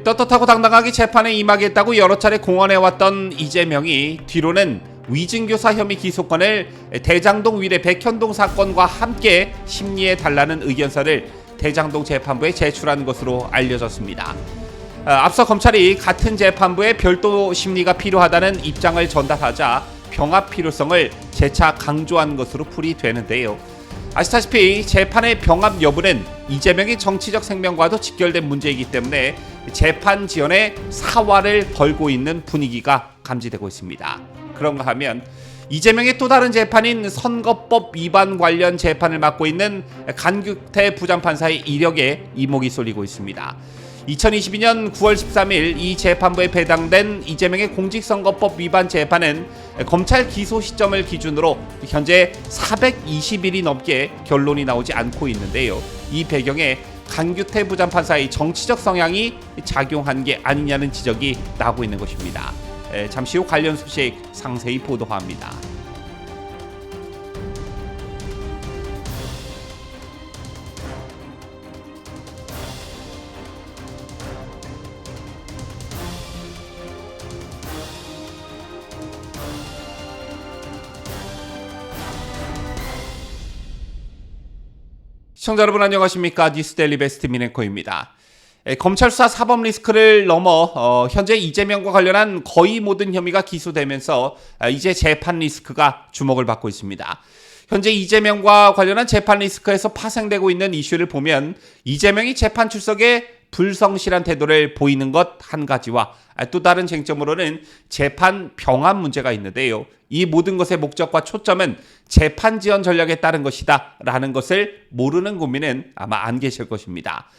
떳떳하고 당당하게 재판에 임하겠다고 여러 차례 공언해왔던 이재명이 뒤로는 위증교사 혐의 기소권을 대장동 위례 백현동 사건과 함께 심리해달라는 의견서를 대장동 재판부에 제출한 것으로 알려졌습니다. 앞서 검찰이 같은 재판부에 별도 심리가 필요하다는 입장을 전달하자 병합 필요성을 재차 강조한 것으로 풀이되는데요. 아시다시피 재판의 병합 여부는 이재명의 정치적 생명과도 직결된 문제이기 때문에 재판 지연에 사활을 걸고 있는 분위기가 감지되고 있습니다. 그런가 하면 이재명의 또 다른 재판인 선거법 위반 관련 재판을 맡고 있는 간규태 부장판사의 이력에 이목이 쏠리고 있습니다. 2022년 9월 13일 이 재판부에 배당된 이재명의 공직선거법 위반 재판은 검찰 기소 시점을 기준으로 현재 420일이 넘게 결론이 나오지 않고 있는데요. 이 배경에 간규태 부장판사의 정치적 성향이 작용한 게 아니냐는 지적이 나오고 있는 것입니다. 잠시 후 관련 소식 상세히 보도합니다. 시청자 여러분 안녕하십니까? 뉴스데일리 베스트 민앵커입니다. 검찰 수사 사법 리스크를 넘어 현재 이재명과 관련한 거의 모든 혐의가 기소되면서 이제 재판 리스크가 주목을 받고 있습니다. 현재 이재명과 관련한 재판 리스크에서 파생되고 있는 이슈를 보면 이재명이 재판 출석에 불성실한 태도를 보이는 것 한 가지와 또 다른 쟁점으로는 재판 병합 문제가 있는데요. 이 모든 것의 목적과 초점은 재판 지연 전략에 따른 것이다 라는 것을 모르는 국민은 아마 안 계실 것입니다.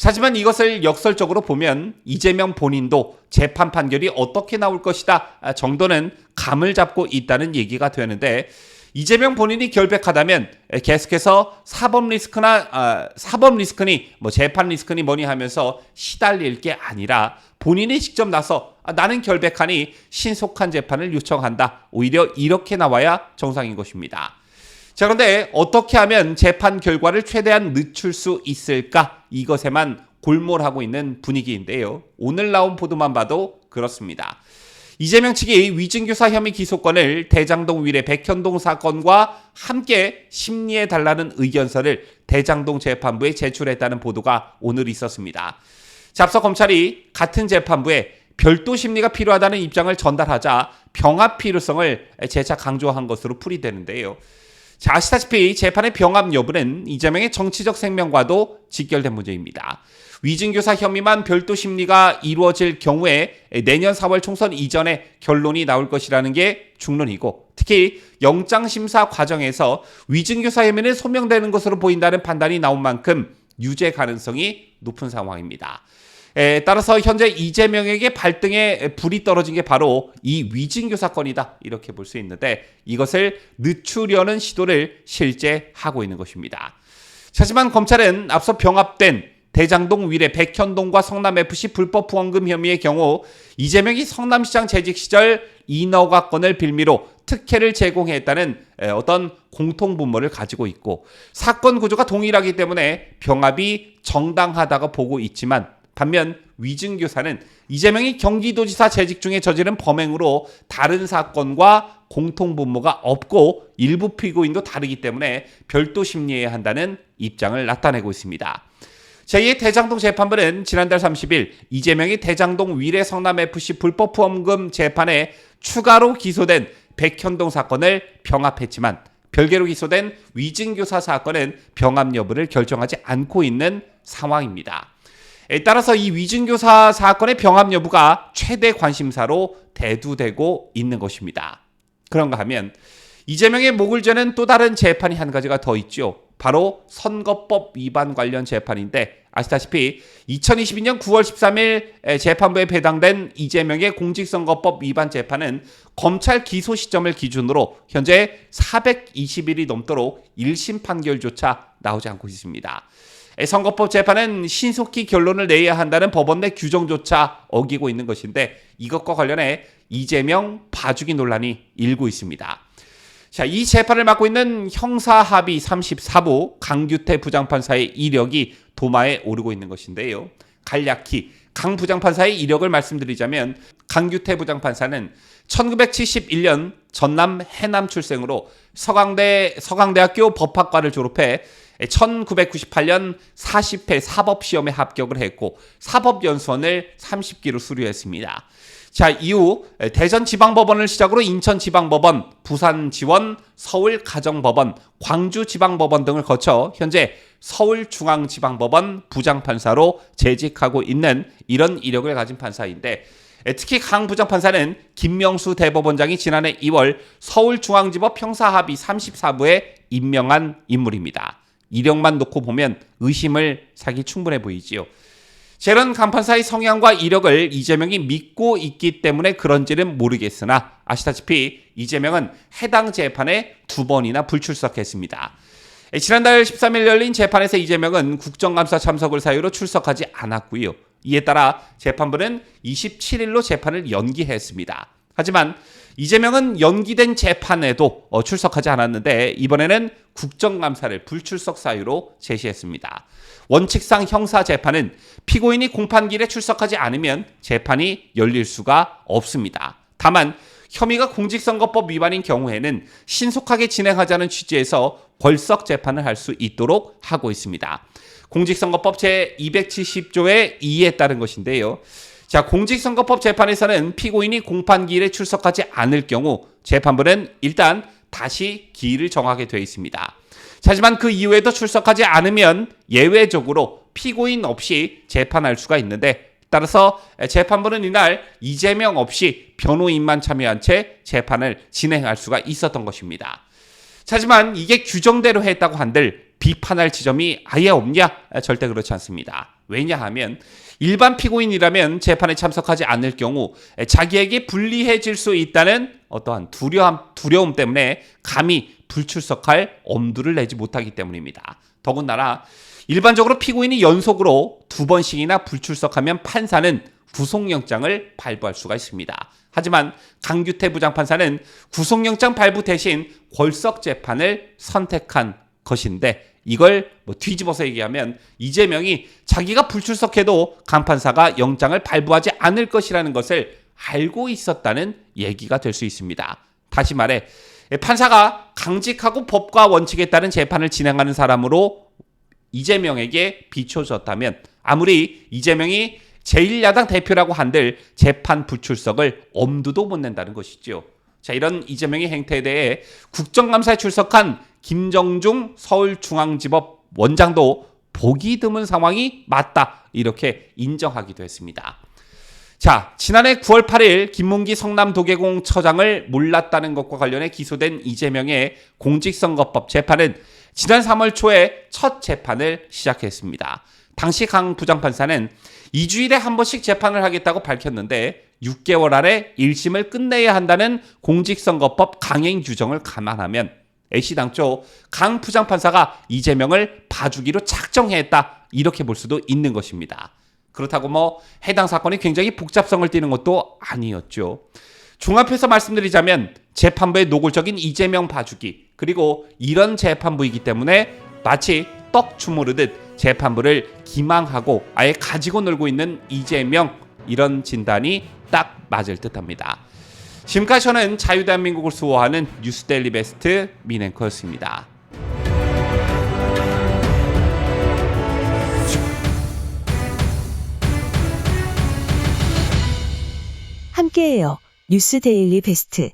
하지만 이것을 역설적으로 보면 이재명 본인도 재판 판결이 어떻게 나올 것이다 정도는 감을 잡고 있다는 얘기가 되는데, 이재명 본인이 결백하다면 계속해서 사법 리스크니 재판 리스크니 뭐니 하면서 시달릴 게 아니라 본인이 직접 나서 나는 결백하니 신속한 재판을 요청한다, 오히려 이렇게 나와야 정상인 것입니다. 자, 그런데 어떻게 하면 재판 결과를 최대한 늦출 수 있을까, 이것에만 골몰하고 있는 분위기인데요. 오늘 나온 보도만 봐도 그렇습니다. 이재명 측이 위증교사 혐의 기소권을 대장동 위례 백현동 사건과 함께 심리해달라는 의견서를 대장동 재판부에 제출했다는 보도가 오늘 있었습니다. 앞서 검찰이 같은 재판부에 별도 심리가 필요하다는 입장을 전달하자 병합 필요성을 재차 강조한 것으로 풀이되는데요. 자, 아시다시피 재판의 병합 여부는 이재명의 정치적 생명과도 직결된 문제입니다. 위증교사 혐의만 별도 심리가 이루어질 경우에 내년 4월 총선 이전에 결론이 나올 것이라는 게 중론이고, 특히 영장심사 과정에서 위증교사 혐의는 소명되는 것으로 보인다는 판단이 나온 만큼 유죄 가능성이 높은 상황입니다. 따라서 현재 이재명에게 발등에 불이 떨어진 게 바로 이 위증교사 건이다, 이렇게 볼 수 있는데 이것을 늦추려는 시도를 실제 하고 있는 것입니다. 하지만 검찰은 앞서 병합된 대장동 위례 백현동과 성남FC 불법 후원금 혐의의 경우 이재명이 성남시장 재직 시절 인허가권을 빌미로 특혜를 제공했다는 어떤 공통분모를 가지고 있고, 사건 구조가 동일하기 때문에 병합이 정당하다고 보고 있지만, 반면 위증교사는 이재명이 경기도지사 재직 중에 저지른 범행으로 다른 사건과 공통분모가 없고 일부 피고인도 다르기 때문에 별도 심리해야 한다는 입장을 나타내고 있습니다. 제2의 대장동 재판부는 지난달 30일 이재명이 대장동 위례 성남FC 불법 후원금 재판에 추가로 기소된 백현동 사건을 병합했지만, 별개로 기소된 위증교사 사건은 병합 여부를 결정하지 않고 있는 상황입니다. 따라서 이 위증교사 사건의 병합 여부가 최대 관심사로 대두되고 있는 것입니다. 그런가 하면 이재명의 목을 죄는 또 다른 재판이 한 가지가 더 있죠. 바로 선거법 위반 관련 재판인데, 아시다시피 2022년 9월 13일 재판부에 배당된 이재명의 공직선거법 위반 재판은 검찰 기소 시점을 기준으로 현재 420일이 넘도록 1심 판결조차 나오지 않고 있습니다. 선거법 재판은 신속히 결론을 내야 한다는 법원 내 규정조차 어기고 있는 것인데, 이것과 관련해 이재명 봐주기 논란이 일고 있습니다. 자, 이 재판을 맡고 있는 형사합의 34부 강규태 부장판사의 이력이 도마에 오르고 있는 것인데요. 간략히 강 부장판사의 이력을 말씀드리자면 강규태 부장판사는 1971년 전남 해남 출생으로 서강대학교 법학과를 졸업해 1998년 40회 사법시험에 합격을 했고 사법연수원을 30기로 수료했습니다. 자, 이후 대전지방법원을 시작으로 인천지방법원, 부산지원, 서울가정법원, 광주지방법원 등을 거쳐 현재 서울중앙지방법원 부장판사로 재직하고 있는 이런 이력을 가진 판사인데, 특히 강 부장판사는 김명수 대법원장이 지난해 2월 서울중앙지법 형사합의 34부에 임명한 인물입니다. 이력만 놓고 보면 의심을 사기 충분해 보이지요. 이런 강판사의 성향과 이력을 이재명이 믿고 있기 때문에 그런지는 모르겠으나 아시다시피 이재명은 해당 재판에 2번이나 불출석했습니다. 지난달 13일 열린 재판에서 이재명은 국정감사 참석을 사유로 출석하지 않았고요. 이에 따라 재판부는 27일로 재판을 연기했습니다. 하지만 이재명은 연기된 재판에도 출석하지 않았는데 이번에는 국정감사를 불출석 사유로 제시했습니다. 원칙상 형사재판은 피고인이 공판기일에 출석하지 않으면 재판이 열릴 수가 없습니다. 다만 혐의가 공직선거법 위반인 경우에는 신속하게 진행하자는 취지에서 벌석 재판을 할 수 있도록 하고 있습니다. 공직선거법 제270조의 2에 따른 것인데요. 자, 공직선거법 재판에서는 피고인이 공판기일에 출석하지 않을 경우 재판부는 일단 다시 기일을 정하게 되어 있습니다. 하지만 그 이후에도 출석하지 않으면 예외적으로 피고인 없이 재판할 수가 있는데, 따라서 재판부는 이날 이재명 없이 변호인만 참여한 채 재판을 진행할 수가 있었던 것입니다. 하지만 이게 규정대로 했다고 한들 비판할 지점이 아예 없냐? 절대 그렇지 않습니다. 왜냐하면 일반 피고인이라면 재판에 참석하지 않을 경우 자기에게 불리해질 수 있다는 어떠한 두려움 때문에 감히 불출석할 엄두를 내지 못하기 때문입니다. 더군다나 일반적으로 피고인이 연속으로 2번씩이나 불출석하면 판사는 구속영장을 발부할 수가 있습니다. 하지만 강규태 부장판사는 구속영장 발부 대신 벌석 재판을 선택한 것인데, 이걸 뒤집어서 얘기하면 이재명이 자기가 불출석해도 강 판사가 영장을 발부하지 않을 것이라는 것을 알고 있었다는 얘기가 될 수 있습니다. 다시 말해 판사가 강직하고 법과 원칙에 따른 재판을 진행하는 사람으로 이재명에게 비춰졌다면 아무리 이재명이 제1야당 대표라고 한들 재판 불출석을 엄두도 못 낸다는 것이죠. 자, 이런 이재명의 행태에 대해 국정감사에 출석한 김정중 서울중앙지법 원장도 보기 드문 상황이 맞다, 이렇게 인정하기도 했습니다. 자, 지난해 9월 8일 김문기 성남도계공 처장을 몰랐다는 것과 관련해 기소된 이재명의 공직선거법 재판은 지난 3월 초에 첫 재판을 시작했습니다. 당시 강 부장판사는 2주일에 한 번씩 재판을 하겠다고 밝혔는데 6개월 안에 1심을 끝내야 한다는 공직선거법 강행 규정을 감안하면 애시당초 강 부장판사가 이재명을 봐주기로 작정했다, 이렇게 볼 수도 있는 것입니다. 그렇다고 해당 사건이 굉장히 복잡성을 띠는 것도 아니었죠. 종합해서 말씀드리자면 재판부의 노골적인 이재명 봐주기, 그리고 이런 재판부이기 때문에 마치 떡 주무르듯 재판부를 기망하고 아예 가지고 놀고 있는 이재명, 이런 진단이 딱 맞을 듯합니다. 지금까지 저는 자유대한민국을 수호하는 뉴스데일리 베스트 민앵커였습니다. 함께해요. 뉴스데일리 베스트.